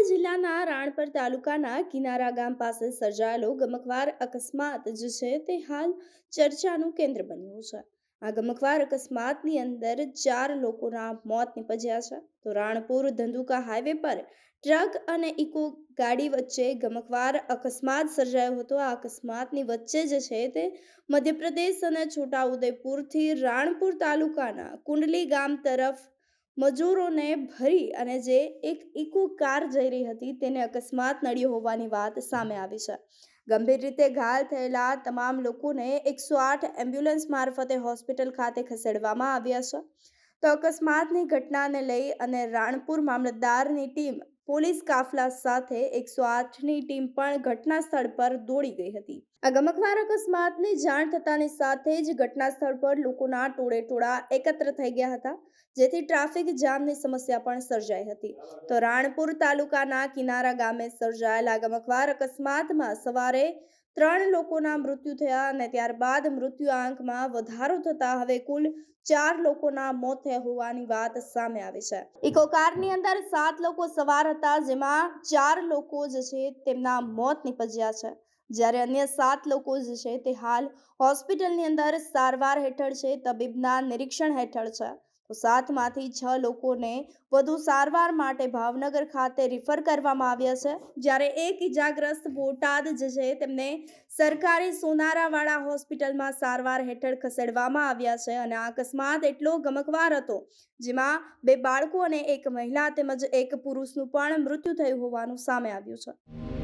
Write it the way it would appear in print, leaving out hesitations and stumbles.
જિલ્લાના રાણપર તાલુકાના કિનારા ગામ પાસે સર્જાયેલો ગમખ્વાર અકસ્માત જે છે તે હાલ ચર્ચાનું કેન્દ્ર બન્યું છે. આ ગમખ્વાર અકસ્માતની અંદર 4 લોકોના મોત નીપજ્યા છે. તો રાણપુર ધંધુકા હાઈવે પર ટ્રક અને ઇકો ગાડી વચ્ચે ગમખ્વાર અકસ્માત સર્જાયો હતો. આ અકસ્માતની વચ્ચે જે છે તે મધ્યપ્રદેશ અને છોટાઉદેપુરથી રાણપુર તાલુકાના કુંડલી ગામ તરફ મજૂરોને ભરી અને જે એક ઇકો કાર જઈ રહી હતી તેને અકસ્માત નડ્યો હોવાની વાત સામે આવી છે. ગંભીર રીતે ઘાયલ થયેલા તમામ લોકોને 108 એમ્બ્યુલન્સ મારફતે હોસ્પિટલ ખાતે ખસેડવામાં આવ્યા છે. તો અકસ્માતની ઘટનાને લઈ અને રાણપુર મામલતદારની ટીમ પોલીસ કાફલા સાથે 108ની ટીમ પણ ઘટના સ્થળ પર દોડી ગઈ હતી. આ ગમખ્વાર અકસ્માતની જાણ થતાની સાથે જ ઘટના સ્થળ પર લોકોના ટોળેટોળા એકત્ર થઈ ગયા હતા, જેથી ટ્રાફિક જામની સમસ્યા પણ સર્જાઈ હતી. તો રાણપુર તાલુકાના કિનારા ગામે સર્જાયેલા ગમખ્વાર અકસ્માતમાં સવારે 3 લોકોના મૃત્યુ થયા અને ત્યારબાદ મૃત્યુઆંકમાં વધારો થતા હવે કુલ 4 લોકોના મોત થયા હોવાની વાત સામે આવી છે. ઇકો કારની અંદર 7 લોકો સવાર હતા, જેમાં 4 લોકો જે છે તેમના મોત નીપજ્યા છે, જ્યારે અન્ય 7 લોકો જે છે તે હાલ હોસ્પિટલની અંદર સારવાર હેઠળ છે, તબીબના નિરીક્ષણ હેઠળ છે. તો 7માંથી 6 લોકોને વધુ સારવાર માટે ભાવનગર ખાતે રિફર કરવામાં આવ્યા છે, જ્યારે એક ઇજાગ્રસ્ત બોટાદ જે છે તેમને સરકારી સોનારાવાળા હોસ્પિટલમાં સારવાર હેઠળ ખસેડવામાં આવ્યા છે. અને આ અકસ્માત એટલો ગમખ્વાર હતો, જેમાં 2 બાળકો અને 1 મહિલા તેમજ 1 પુરુષનું પણ મૃત્યુ થયું હોવાનું સામે આવ્યું છે.